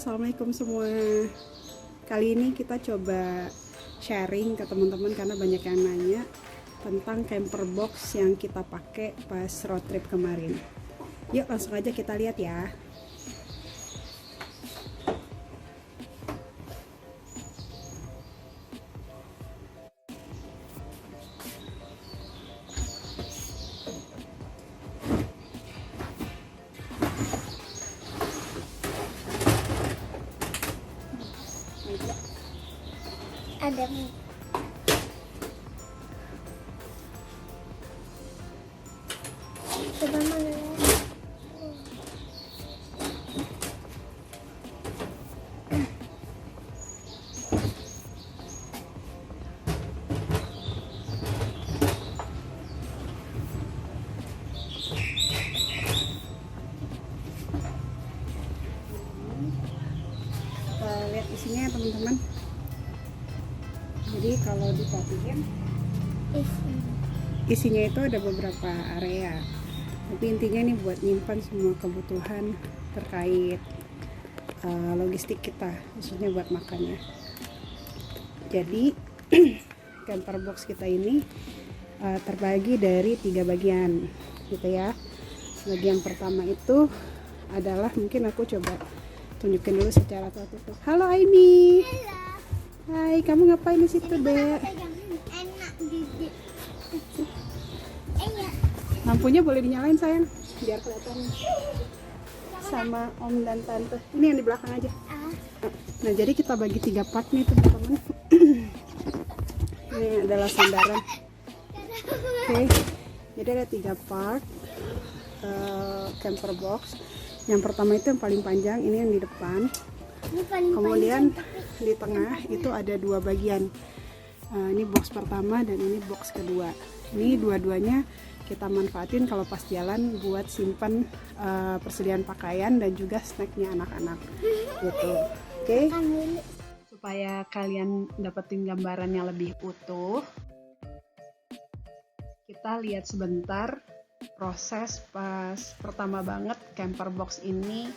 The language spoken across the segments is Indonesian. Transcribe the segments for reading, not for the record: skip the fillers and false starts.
assalamualaikum semua. Kali ini kita coba sharing ke teman-teman karena banyak yang nanya tentang camper box yang kita pakai pas road trip kemarin. Yuk langsung aja kita lihat ya. Ada coba mana Kita lihat isinya ya teman-teman. Jadi kalau diperhatiin isinya itu ada beberapa area, tapi intinya nih buat nyimpan semua kebutuhan terkait logistik kita, khususnya buat makannya. Jadi camper box kita ini terbagi dari 3 bagian gitu ya. Bagian pertama itu adalah, mungkin aku coba tunjukin dulu secara tertutup. Halo Aimi. Hai, kamu ngapain di situ, Dek? enak gigi. Lampunya boleh dinyalain sayang, biar kelihatan sama Om dan Tante. Ini yang di belakang aja. Nah, jadi kita bagi 3 part nih teman-teman. Ini adalah sandaran. Oke, jadi ada 3 part camper box. Yang pertama itu yang paling panjang, ini yang di depan. Kemudian di tengah itu ada 2 bagian. Ini box pertama dan ini box kedua. Ini dua-duanya kita manfaatin kalau pas jalan buat simpan persediaan pakaian dan juga snacknya anak-anak gitu. Oke. Supaya kalian dapetin gambaran yang lebih utuh, kita lihat sebentar proses pas pertama banget camper box ini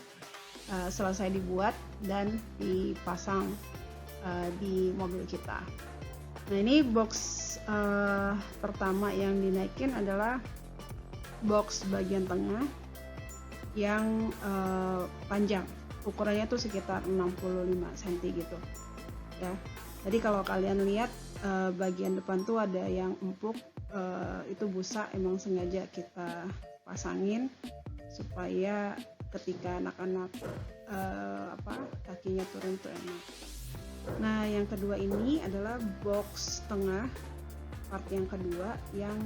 selesai dibuat dan dipasang di mobil kita. Nah, ini box pertama yang dinaikin adalah box bagian tengah yang panjang, ukurannya tuh sekitar 65 cm gitu ya. Jadi kalau kalian lihat bagian depan tuh ada yang empuk, itu busa, emang sengaja kita pasangin supaya ketika anak-anak kakinya turun tuh enak. Nah, yang kedua ini adalah box tengah, part yang kedua yang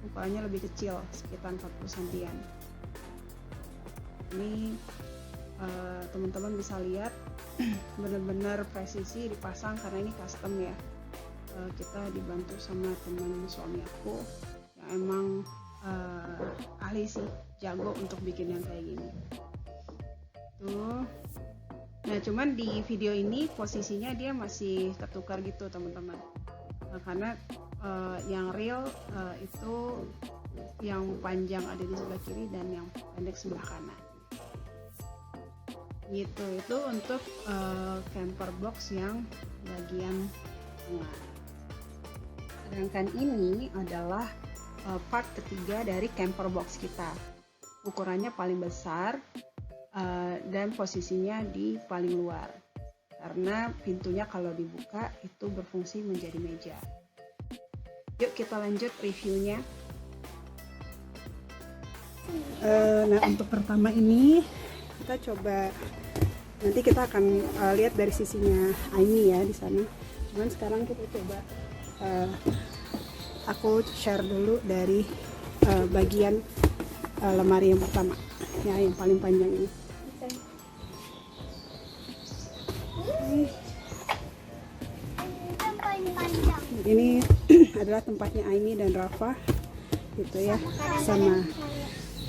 ukurannya lebih kecil, sekitar 40 cm. Ini teman-teman bisa lihat benar-benar presisi dipasang karena ini custom ya. Kita dibantu sama teman suami aku yang emang ahli sih, jago untuk bikin yang kayak gini tuh. Nah, cuman di video ini posisinya dia masih ketukar gitu teman-teman, karena yang real itu yang panjang ada di sebelah kiri dan yang pendek sebelah kanan gitu. Itu untuk camper box yang bagian tengah. Sedangkan ini adalah part ketiga dari camper box kita. Ukurannya paling besar dan posisinya di paling luar karena pintunya kalau dibuka itu berfungsi menjadi meja. Yuk kita lanjut reviewnya. Nah, untuk pertama ini kita coba, nanti kita akan lihat dari sisinya Aimi ya di sana. Cuman sekarang kita coba aku share dulu dari bagian lemari yang pertama ya, yang paling panjang ini. Ini adalah tempatnya Aimi dan Rafa gitu ya, sama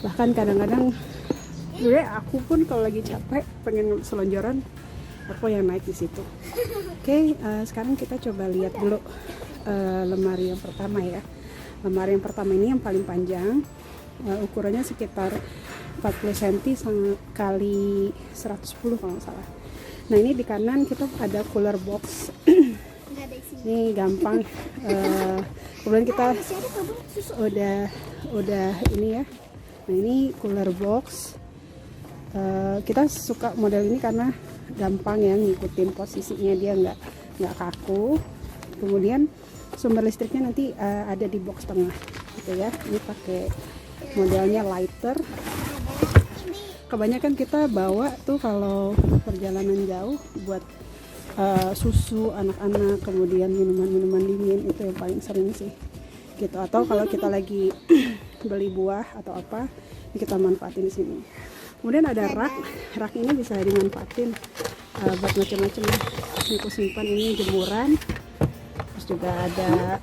bahkan kadang-kadang aku pun kalau lagi capek pengen selonjoran, aku yang naik di situ. Oke, sekarang kita coba lihat dulu lemari yang pertama ya. Lemari yang pertama ini yang paling panjang, ukurannya sekitar 40 cm kali 110 kalau nggak salah. Nah ini di kanan kita ada cooler box. Nggak ada isinya. Ini gampang. Kemudian kita Masih ada kabel susu. udah ini ya. Nah ini cooler box. Kita suka model ini karena gampang ya ngikutin posisinya, dia nggak kaku. Kemudian sumber listriknya nanti ada di box tengah gitu ya. Ini pakai modelnya lighter. Kebanyakan kita bawa tuh kalau perjalanan jauh buat susu anak-anak, kemudian minuman-minuman dingin, itu yang paling sering sih gitu. Atau kalau kita lagi beli buah atau apa, kita manfaatin di sini. Kemudian ada rak ini bisa dimanfaatin buat macam-macam. Ini aku simpan, ini jemuran. Terus juga ada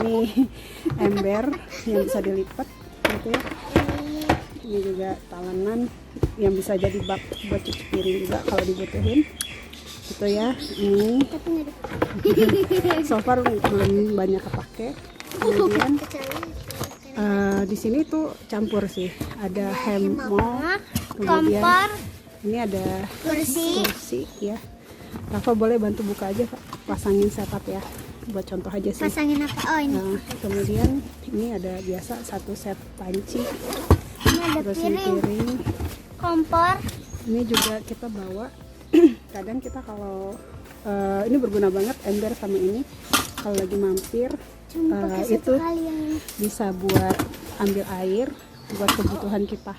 ini ember yang bisa dilipat gitu ya. Ini juga talenan yang bisa jadi bak buat cuci piring juga kalau dibutuhin gitu ya. Ini so far belum banyak kepake. Kemudian di sini tuh campur sih, ada hemok, kemudian Kompor, ini ada kursi. ya. Rafa boleh bantu buka aja Pak, pasangin setup ya, buat contoh aja sih. Pasangin apa? Oh ini. Nah, kemudian ini ada biasa satu set panci, Ini ada terus ini piring, piring. kompor. Ini juga kita bawa. Kadang kita kalau ini berguna banget ember sama ini kalau lagi mampir. Cuma pakai satu Itu kali yang ini. bisa buat ambil air buat kebutuhan kita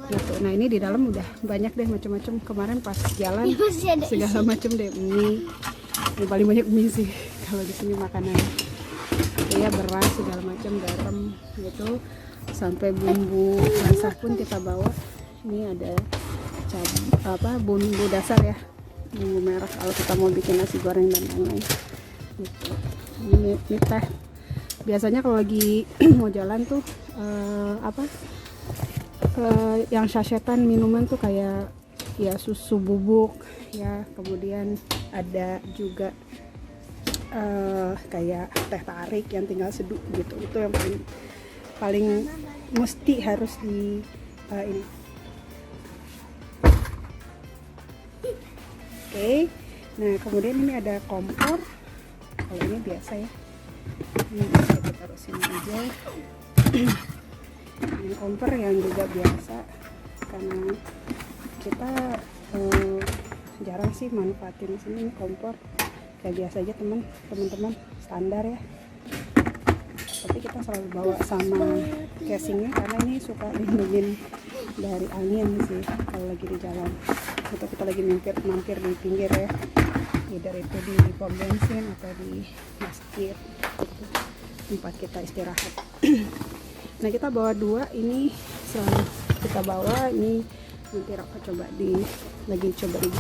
gitu. Nah ini di dalam udah banyak deh macam-macam. Kemarin pas jalan Ini masih ada segala macam deh, mie. Ini paling banyak mie sih kalau di sini makanan ya, beras segala macam, garam gitu, sampai bumbu basah pun kita bawa. Ini ada bumbu dasar ya, bumbu merah kalau kita mau bikin nasi goreng dan lain-lain gitu. Ini teh, biasanya kalau lagi mau jalan tuh yang sasetan minuman tuh kayak ya susu bubuk ya, kemudian ada juga kayak teh tarik yang tinggal seduh gitu. Itu yang paling mesti harus di ini. Oke. Nah kemudian ini ada kompor. Kalau ini biasa ya, ini bisa kita taruh sini aja. Ini kompor yang juga biasa karena kita jarang sih manfaatin di sini. Ini kompor kayak biasa aja teman-teman, standar ya. Tapi kita selalu bawa sama casingnya karena ini suka lindungin dari angin sih kalau lagi di jalan atau kita lagi mampir di pinggir ya, either itu di pom bensin atau di masjid gitu, tempat kita istirahat. Nah kita bawa dua ini, selalu kita bawa ini. Nanti Rafa lagi coba ini.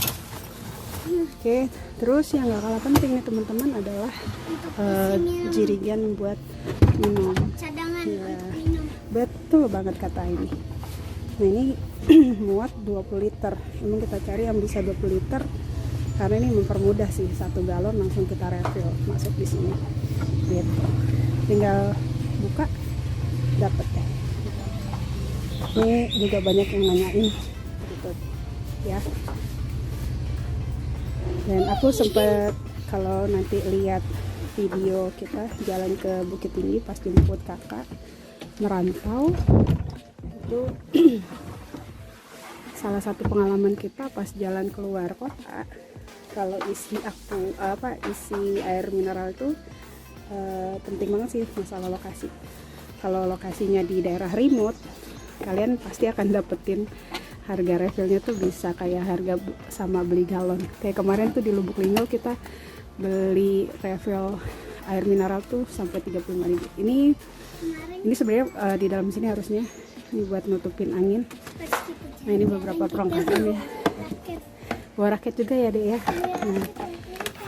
Oke, terus yang gak kalah penting nih teman-teman adalah jirigen buat minum. Cadangan Ya, untuk minum. betul banget kata ini. Nah ini muat 20 liter. Memang kita cari yang bisa 20 liter karena ini mempermudah sih, 1 galon langsung kita refill masuk di sini gitu. Tinggal buka dapet deh. Ini juga banyak yang nanyain gitu ya. Dan aku sempet kalau nanti lihat video kita jalan ke Bukit Tinggi pas jemput kakak merantau, itu salah satu pengalaman kita pas jalan keluar kota. Kalau isi air mineral itu penting banget sih masalah lokasi. Kalau lokasinya di daerah remote, kalian pasti akan dapetin harga refillnya tuh bisa kayak harga sama beli galon. Kayak kemarin tuh di Lubuk Linggau kita beli refill air mineral tuh sampai 35.000. Ini sebenarnya di dalam sini harusnya ini buat nutupin angin. Nah ini beberapa perlengkapan ya. Bawa raket juga ya dek ya. Nah,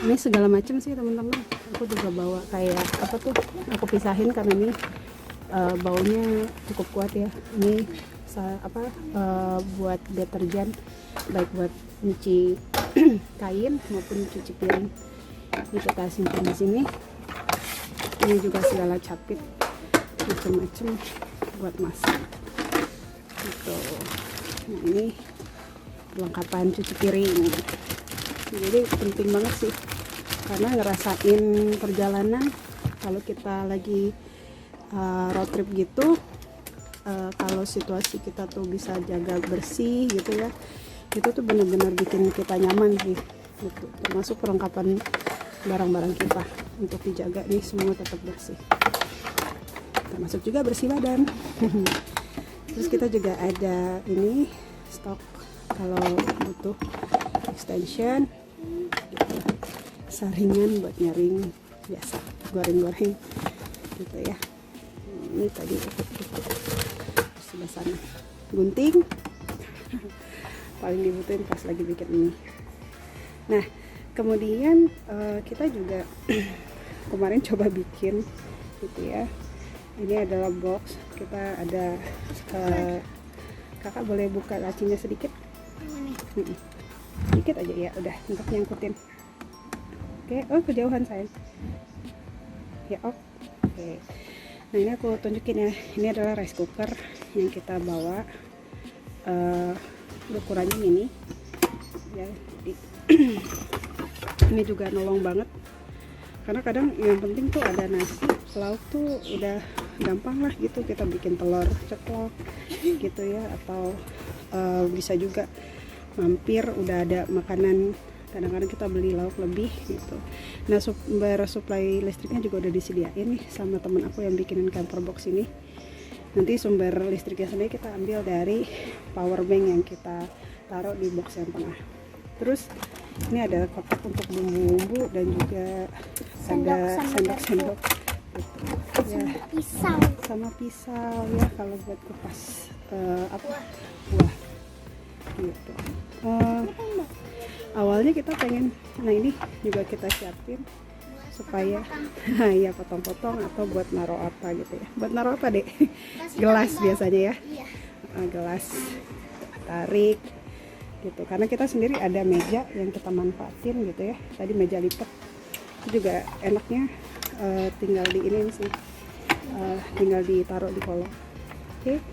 ini segala macam sih teman-teman. Aku juga bawa kayak apa tuh, aku pisahin karena ini baunya cukup kuat ya. Ini buat deterjen, baik buat nyuci kain maupun cuci piring. Ini kita simpan di sini. Ini juga segala capit macam-macam buat masak gitu. Nah ini perlengkapan cuci piring Jadi penting banget sih, karena ngerasain perjalanan kalau kita lagi road trip gitu, kalau situasi kita tuh bisa jaga bersih gitu ya, itu tuh benar-benar bikin kita nyaman sih gitu. Termasuk perlengkapan barang-barang kita untuk dijaga nih semua tetap bersih, termasuk juga bersih badan. Terus kita juga ada ini stok kalau butuh extension gitu. Saringan buat nyaring biasa goreng-goreng gitu ya. Ini tadi sebelah sana gunting paling dibutuhin pas lagi bikin ini. Nah kemudian kita juga kemarin coba bikin gitu ya. Ini adalah box, kita ada kakak boleh buka lacinya sedikit. Sedikit aja ya, udah untuk nyangkutin. Oke, oh kejauhan sayang ya. Oke. Nah ini aku tunjukin ya, ini adalah rice cooker yang kita bawa, ukurannya ini ya. Jadi ini juga nolong banget, karena kadang yang penting tuh ada nasi, lauk tuh udah gampang lah gitu, kita bikin telur ceplok gitu ya, atau bisa juga mampir udah ada makanan, kadang-kadang kita beli lauk lebih gitu. Nah sumber supply listriknya juga udah disediain nih sama temen aku yang bikinin camper box ini. Nanti sumber listriknya sendiri kita ambil dari power bank yang kita taruh di box yang tengah. Terus ini ada kotak untuk bumbu-bumbu dan juga ada sendok-sendok gitu. Ya, sama pisau ya kalau buat kupas buah gitu. Awalnya kita pengen, nah ini juga kita siapin supaya ya potong-potong atau buat naruh apa gitu ya. Buat naruh apa dek? Gelas biasanya ya. Gelas tarik gitu, karena kita sendiri ada meja yang kita manfaatin gitu ya. Tadi meja lipat itu juga enaknya, tinggal di ini sih, tinggal ditaruh di kolong. Oke.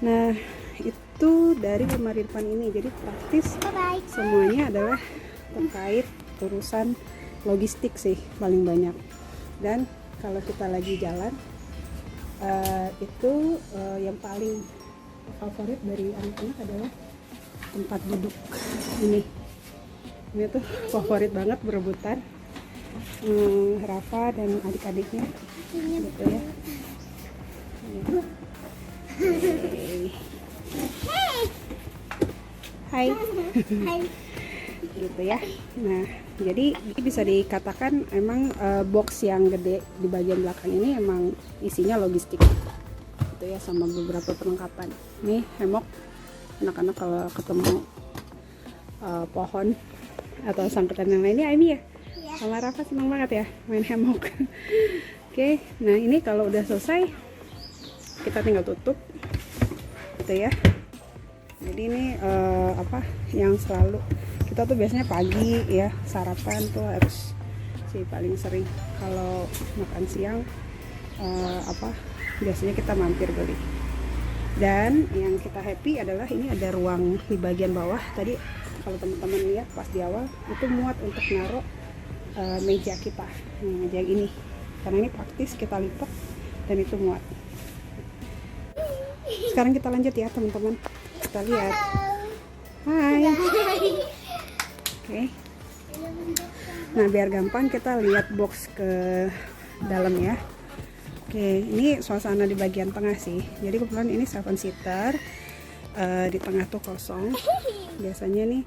Nah itu dari lemari depan ini, jadi praktis. Semuanya adalah terkait urusan logistik sih paling banyak. Dan kalau kita lagi jalan, itu yang paling favorit dari anak-anak adalah tempat duduk ini tuh favorit banget, berebutan Rafa dan adik-adiknya gitu ya. Hai gitu ya. Nah jadi bisa dikatakan emang box yang gede di bagian belakang ini emang isinya logistik gitu ya, sama beberapa perlengkapan. Nih hemok, anak-anak kalau ketemu pohon atau sangkutan yang lainnya ini ya, sama Rafa senang banget ya main hemok. Oke, nah ini kalau udah selesai kita tinggal tutup gitu ya. Jadi ini apa yang selalu kita tuh biasanya pagi ya sarapan tuh harus sih paling sering. Kalau makan siang biasanya kita mampir beli. Dan yang kita happy adalah ini ada ruang di bagian bawah. Tadi kalau teman-teman lihat pas di awal itu muat untuk naruh meja kita, meja yang ini, karena ini praktis, kita lipat dan itu muat. Sekarang kita lanjut ya teman-teman, kita lihat. Hai. Oke. Nah biar gampang kita lihat box ke dalam ya. Oke, ini suasana di bagian tengah sih. Jadi kebetulan ini 7-seater, di tengah tuh kosong. Biasanya nih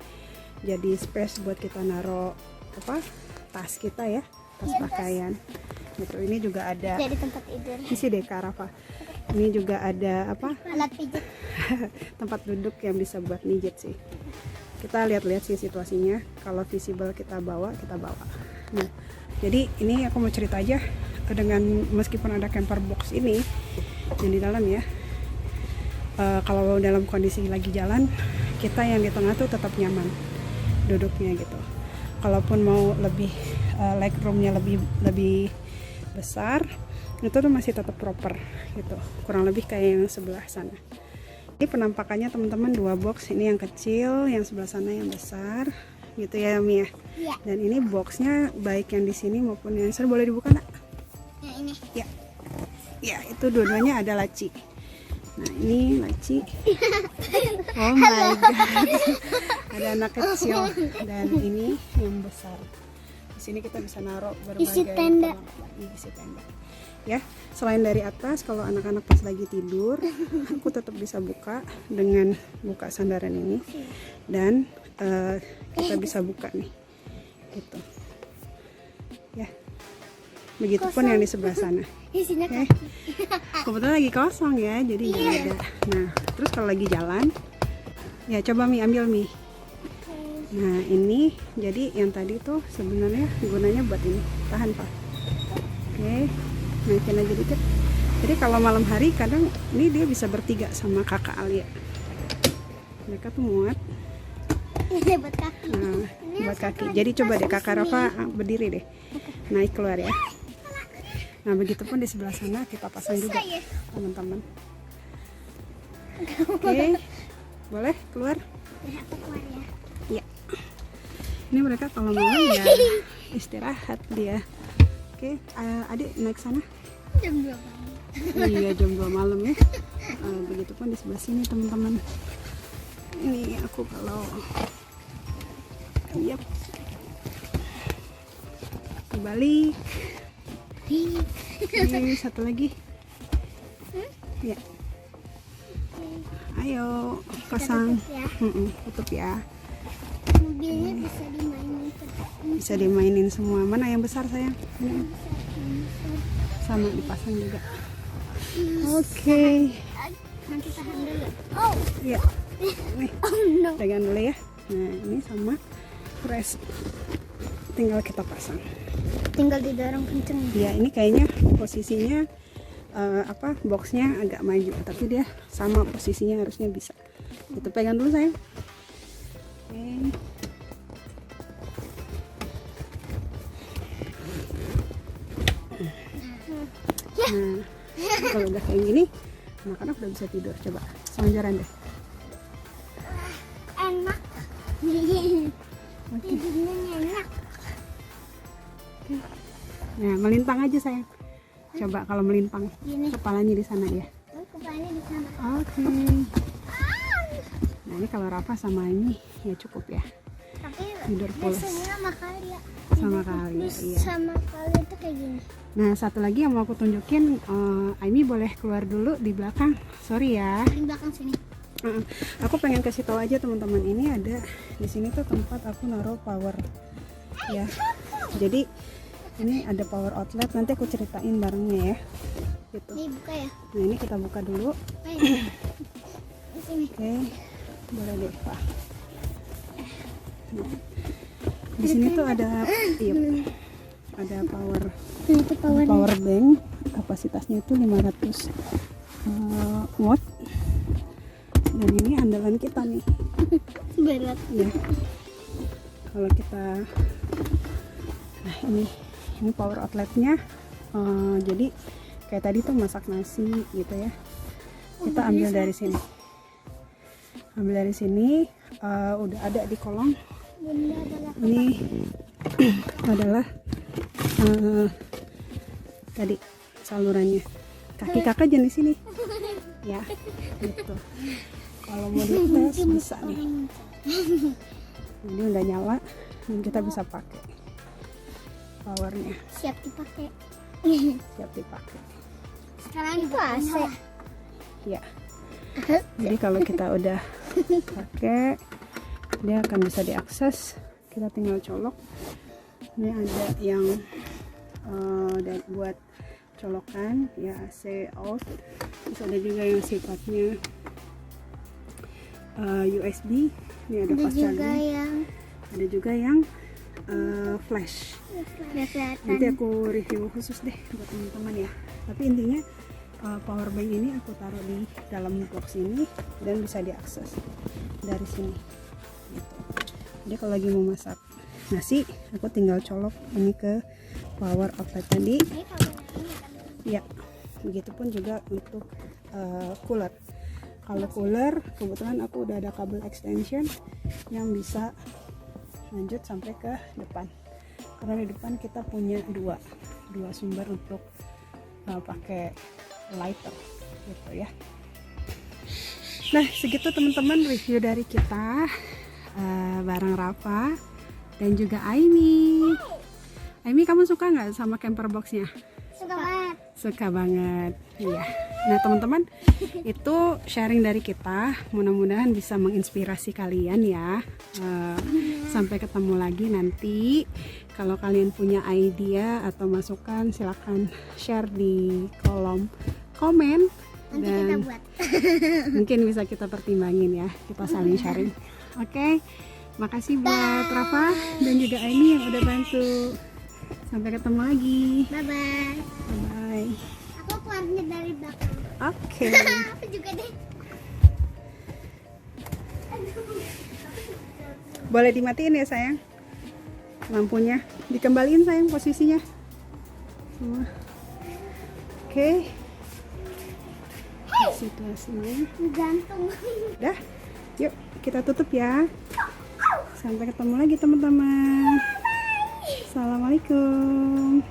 jadi space buat kita naruh tas kita ya, tas pakaian. Gitu. Ini juga ada. Jadi tempat tidur. Isi deh Kak Rafa. Ini juga ada alat pijat. tempat duduk yang bisa buat mijit sih. Kita lihat-lihat sih situasinya. Kalau visible kita bawa. Nah, jadi ini aku mau cerita aja. Dengan meskipun ada camper box ini yang di dalam ya, kalau dalam kondisi lagi jalan, kita yang di tengah tuh tetap nyaman duduknya gitu. Kalaupun mau lebih legroomnya lebih besar, itu tuh masih tetap proper gitu, kurang lebih kayak yang sebelah sana. Ini penampakannya teman-teman, 2 box, ini yang kecil, yang sebelah sana yang besar gitu ya Mi ya. Iya. Dan ini boxnya baik yang di sini maupun yang sana, boleh dibuka nak? Yang ini. Ya, ya itu dua-duanya ada laci. Nah ini laci. Oh my god, ada anak kecil dan ini yang besar. Di sini kita bisa naruh berbagai Isi tenda. perlengkapan. Isi tenda. Ya, selain dari atas, kalau anak-anak pas lagi tidur, aku tetap bisa buka dengan buka sandaran ini, dan kita bisa buka nih, gitu. Ya, begitupun yang di sebelah sana. Isinya Oke. kaki. Kebetulan lagi kosong ya, jadi nggak ada. Nah, terus kalau lagi jalan, ya coba Mi ambil Mi. Nah ini jadi yang tadi tuh sebenarnya gunanya buat ini, tahan Pak. Oke, naikin aja dikit. Jadi kalau malam hari kadang ini dia bisa bertiga sama kakak Alia. Mereka tuh muat. Ini buat kaki. Nah, buat kaki. Jadi coba deh kakak Rafa berdiri deh, naik keluar ya. Nah begitupun di sebelah sana kita pasang juga teman-teman. Oke, boleh keluar? Ya, aku keluar ya. Ya. Ini mereka kalau malam ya istirahat dia. Oke, adik naik sana. Jam 2 malam. Iya jam 2 malam ya. Begitupun di sebelah sini teman-teman. Ini aku kalau yap balik. Oke, satu lagi. Ya. Ayo pasang. Ya. Tutup ya. Mobilnya bisa dimainin tetap. Bisa dimainin semua. Mana yang besar sayang? Ini. Sama dipasang juga. Oke. Nanti tahan dulu. Oh, Ya. Nih, no. pegang dulu ya. Nah, ini sama press. Tinggal kita pasang. Tinggal didorong kenceng. Ya, ini kayaknya posisinya boxnya agak maju, tapi dia sama posisinya harusnya bisa. Itu pegang dulu sayang. Oke. Nah, kalau udah kayak gini, anak-anak udah bisa tidur. Coba selonjoran deh. Enak. Tidurnya enak. Nah, melintang aja sayang. Coba kalau melintang, Gini. kepalanya di sana ya. Oh, kepalanya di sana. Oke. Nah, ini kalau Rafa sama ini ya cukup ya. Tapi Tidur pulas. biasanya sama kali ya. Sama kali, iya. Sama kali itu kayak gini. Nah, satu lagi yang mau aku tunjukin, Aimi boleh keluar dulu di belakang. Sorry ya. Di belakang sini. Aku pengen kasih tahu aja teman-teman, ini ada di sini tuh tempat aku naruh power. Ya. Jadi ini ada power outlet, nanti aku ceritain barengnya ya. Gitu. Ini buka ya. Nah, ini kita buka dulu. Ayo. Di sini. Oke. Boleh deh, Pak. Nah, di sini tuh ada ada power Nah, itu power. power bank, kapasitasnya itu 500 watt, dan ini andalan kita nih Berat. ya. Kalau kita, nah ini power outletnya. Jadi kayak tadi tuh masak nasi gitu ya, kita ambil dari sini, udah ada di kolong. Bunda adalah Ini adalah tadi salurannya. Kaki kakak jangan di sini ya, gitu. Kalau mau dites bisa nih. Ini udah nyala dan kita bisa pakai powernya, siap dipakai. siap dipakai Sekarang itu AC. ya. Jadi kalau kita udah pakai, dia akan bisa diakses. Kita tinggal colok. Ini ada yang buat colokan ya, AC out. Terus ada juga yang sifatnya USB. Ini ada Ada fast juga charging. yang Ada juga yang flash. nggak kelihatan. Nanti aku review khusus deh buat teman-teman ya. Tapi intinya power bank ini aku taruh di dalam box ini dan bisa diakses dari sini. Gitu. Jadi kalau lagi mau masak nasi, aku tinggal colok ini ke power outlet tadi. Ini kalau ini kan Ya, begitupun juga untuk cooler. Kalau cooler, kebetulan aku udah ada kabel extension yang bisa lanjut sampai ke depan. Karena di depan kita punya dua sumber untuk pakai lighter gitu ya. Nah segitu teman-teman review dari kita bareng Rafa dan juga Aimi. Aimi, kamu suka nggak sama camper boxnya? Suka banget. Suka banget, iya. Nah teman-teman, itu sharing dari kita. Mudah-mudahan bisa menginspirasi kalian ya. Sampai ketemu lagi nanti. Kalau kalian punya ide atau masukan, silahkan share di kolom komen. Nanti kita Dan buat. mungkin bisa kita pertimbangin ya. Kita saling sharing. Oke, makasih buat Rafa dan juga Aini yang udah bantu. Sampai ketemu lagi. Bye bye. Bye. Aku keluarnya dari belakang. Oke. Aku juga deh. Boleh dimatiin ya sayang lampunya, dikembaliin sayang posisinya semua. Oke. Situasinya Gantung. udah, yuk kita tutup ya. Sampai ketemu lagi teman-teman. Assalamualaikum.